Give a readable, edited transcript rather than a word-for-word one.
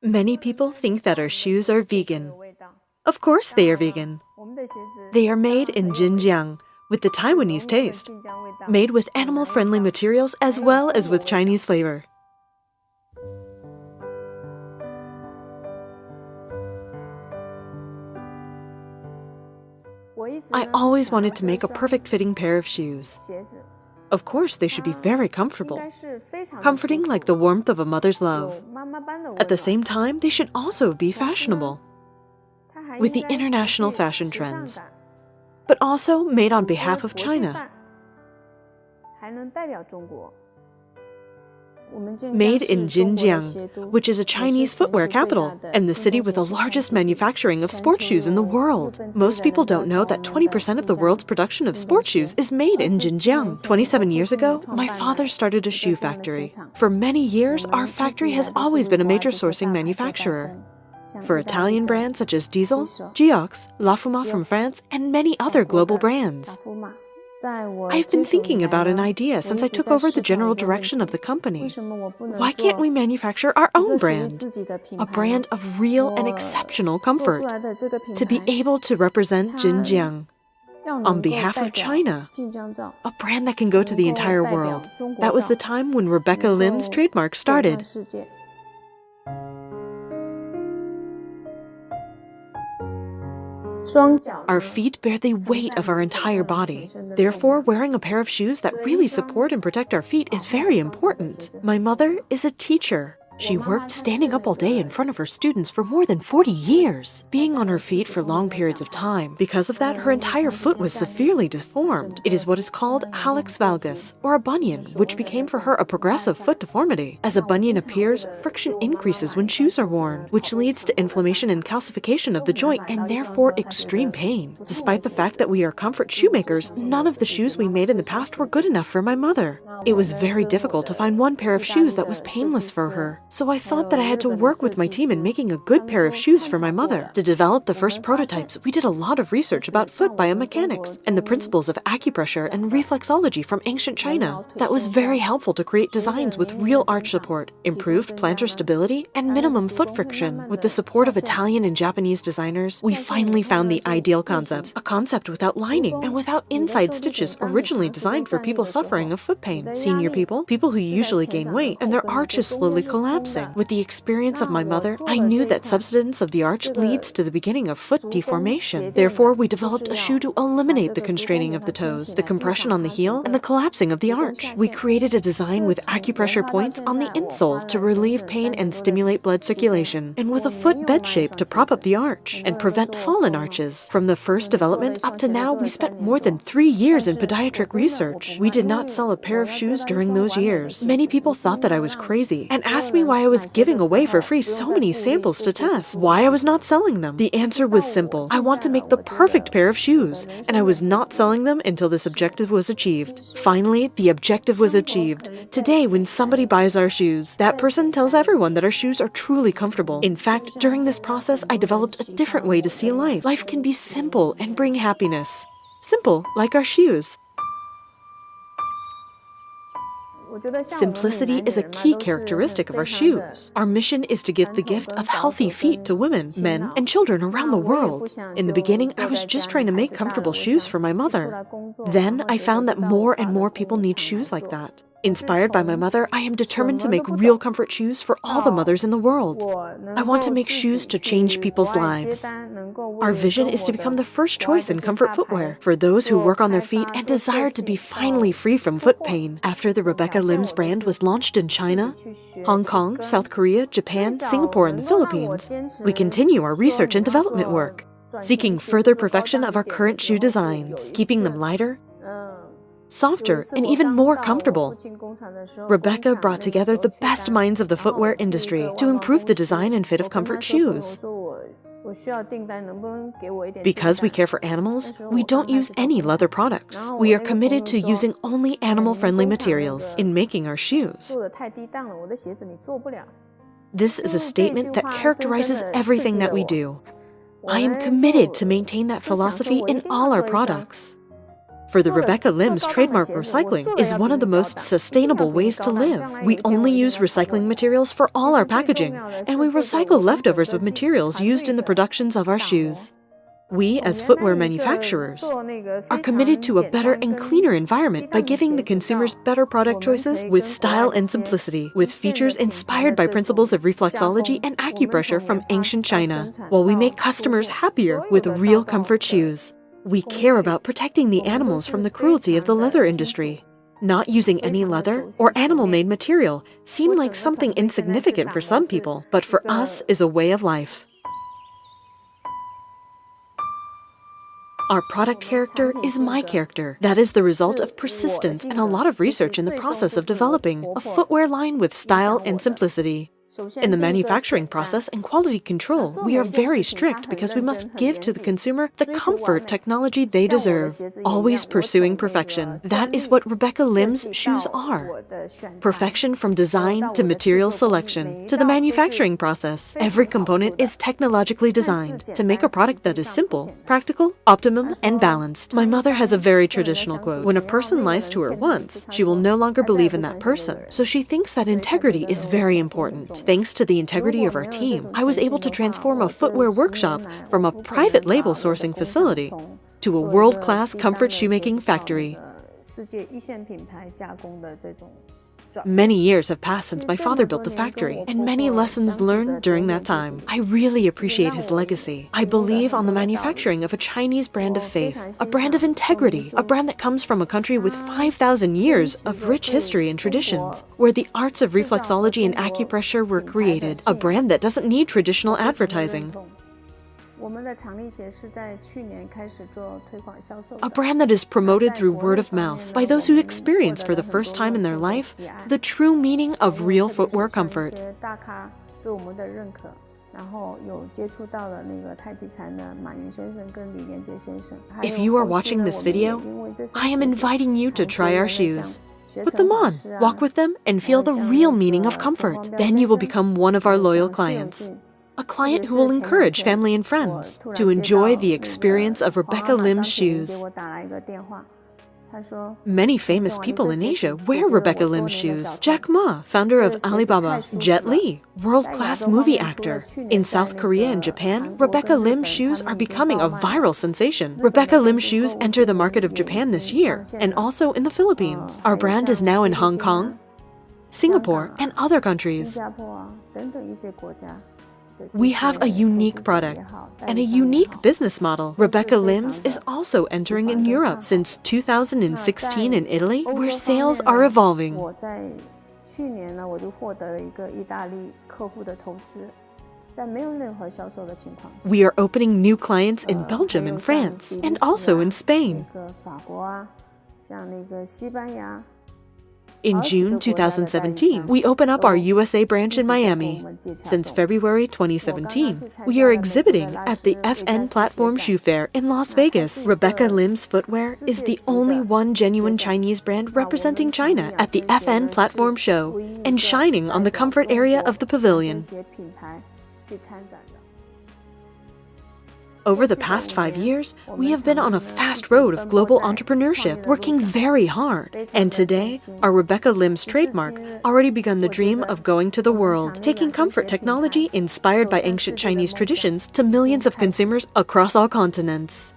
Many people think that our shoes are vegan. Of course they are vegan. They are made in Xinjiang with the Taiwanese taste, made with animal-friendly materials as well as with Chinese flavor. I always wanted to make a perfect-fitting pair of shoes. Of course, they should be very comfortable, comforting like the warmth of a mother's love. At the same time, they should also be fashionable, with the international fashion trends, but also made on behalf of China. Made in Xinjiang, which is a Chinese footwear capital and the city with the largest manufacturing of sports shoes in the world. Most people don't know that 20% of the world's production of sports shoes is made in Xinjiang. 27 years ago, my father started a shoe factory. For many years, our factory has always been a major sourcing manufacturer for Italian brands such as Diesel, Geox, La Fuma from France, and many other global brands. I've been thinking about an idea since I took over the general direction of the company. Why can't we manufacture our own brand? A brand of real and exceptional comfort, to be able to represent Xinjiang on behalf of China. A brand that can go to the entire world. That was the time when Rebecca Lim's trademark started. Our feet bear the weight of our entire body. Therefore, wearing a pair of shoes that really support and protect our feet is very important. My mother is a teacher. She worked standing up all day in front of her students for more than 40 years, being on her feet for long periods of time. Because of that, her entire foot was severely deformed. It is what is called hallux valgus, or a bunion, which became for her a progressive foot deformity. As a bunion appears, friction increases when shoes are worn, which leads to inflammation and calcification of the joint and therefore extreme pain. Despite the fact that we are comfort shoemakers, none of the shoes we made in the past were good enough for my mother. It was very difficult to find one pair of shoes that was painless for her. So I thought that I had to work with my team in making a good pair of shoes for my mother. To develop the first prototypes, we did a lot of research about foot biomechanics and the principles of acupressure and reflexology from ancient China. That was very helpful to create designs with real arch support, improved plantar stability, and minimum foot friction. With the support of Italian and Japanese designers, we finally found the ideal concept, a concept without lining and without inside stitches originally designed for people suffering of foot pain, senior people, people who usually gain weight, and their arches slowly collapsing. With the experience of my mother, I knew that subsidence of the arch leads to the beginning of foot deformation. Therefore, we developed a shoe to eliminate the constraining of the toes, the compression on the heel, and the collapsing of the arch. We created a design with acupressure points on the insole to relieve pain and stimulate blood circulation, and with a foot bed shape to prop up the arch and prevent fallen arches. From the first development up to now, we spent more than 3 years in podiatric research. We did not sell a pair of shoes during those years. Many people thought that I was crazy and asked me why I was giving away for free so many samples to test, why I was not selling them. The answer was simple. I want to make the perfect pair of shoes, and I was not selling them until this objective was achieved. Finally, the objective was achieved. Today, when somebody buys our shoes, that person tells everyone that our shoes are truly comfortable. In fact, during this process, I developed a different way to see life. Life can be simple and bring happiness. Simple, like our shoes. Simplicity is a key characteristic of our shoes. Our mission is to give the gift of healthy feet to women, men, and children around the world. In the beginning, I was just trying to make comfortable shoes for my mother. Then I found that more and more people need shoes like that. Inspired by my mother, I am determined to make real comfort shoes for all the mothers in the world. I want to make shoes to change people's lives. Our vision is to become the first choice in comfort footwear for those who work on their feet and desire to be finally free from foot pain. After the Rebecca Lim's brand was launched in China, Hong Kong, South Korea, Japan, Singapore, and the Philippines, we continue our research and development work, seeking further perfection of our current shoe designs, keeping them lighter, softer, and even more comfortable. Rebecca brought together the best minds of the footwear industry to improve the design and fit of comfort shoes. Because we care for animals, we don't use any leather products. We are committed to using only animal-friendly materials in making our shoes. This is a statement that characterizes everything that we do. I am committed to maintain that philosophy in all our products. For the Rebecca Lim's trademark recycling is one of the most sustainable ways to live. We only use recycling materials for all our packaging, and we recycle leftovers of materials used in the productions of our shoes. We, as footwear manufacturers, are committed to a better and cleaner environment by giving the consumers better product choices with style and simplicity, with features inspired by principles of reflexology and acupressure from ancient China, while we make customers happier with real comfort shoes. We care about protecting the animals from the cruelty of the leather industry. Not using any leather or animal-made material seemed like something insignificant for some people, but for us is a way of life. Our product character is my character. That is the result of persistence and a lot of research in the process of developing a footwear line with style and simplicity. In the manufacturing process and quality control, we are very strict because we must give to the consumer the comfort technology they deserve, always pursuing perfection. That is what Rebecca Lim's shoes are. Perfection from design to material selection to the manufacturing process. Every component is technologically designed to make a product that is simple, practical, optimum, and balanced. My mother has a very traditional quote: "When a person lies to her once, she will no longer believe in that person." So she thinks that integrity is very important. Thanks to the integrity of our team, I was able to transform a footwear workshop from a private label sourcing facility to a world-class comfort shoemaking factory. Many years have passed since my father built the factory, and many lessons learned during that time. I really appreciate his legacy. I believe on the manufacturing of a Chinese brand of faith, a brand of integrity, a brand that comes from a country with 5,000 years of rich history and traditions, where the arts of reflexology and acupressure were created, a brand that doesn't need traditional advertising. A brand that is promoted through word of mouth by those who experience for the first time in their life the true meaning of real footwear comfort. If you are watching this video, I am inviting you to try our shoes. Put them on, walk with them, and feel the real meaning of comfort. Then you will become one of our loyal clients. A client who will encourage family and friends to enjoy the experience of Rebecca Lim's shoes. Many famous people in Asia wear Rebecca Lim's shoes. Jack Ma, founder of Alibaba. Jet Li, world-class movie actor. In South Korea and Japan, Rebecca Lim's shoes are becoming a viral sensation. Rebecca Lim's shoes enter the market of Japan this year, and also in the Philippines. Our brand is now in Hong Kong, Singapore, and other countries. We have a unique product and a unique business model. Rebecca Lim's is also entering in Europe since 2016 in Italy, where sales are evolving. We are opening new clients in Belgium and France, and also in Spain. In June 2017, we opened up our USA branch in Miami. Since February 2017, we are exhibiting at the FN Platform Shoe Fair in Las Vegas. Rebecca Lim's footwear is the only one genuine Chinese brand representing China at the FN Platform Show and shining on the comfort area of the pavilion. Over the past 5 years, we have been on a fast road of global entrepreneurship, working very hard. And today, our Rebecca Lim's trademark already begun the dream of going to the world, taking comfort technology inspired by ancient Chinese traditions to millions of consumers across all continents.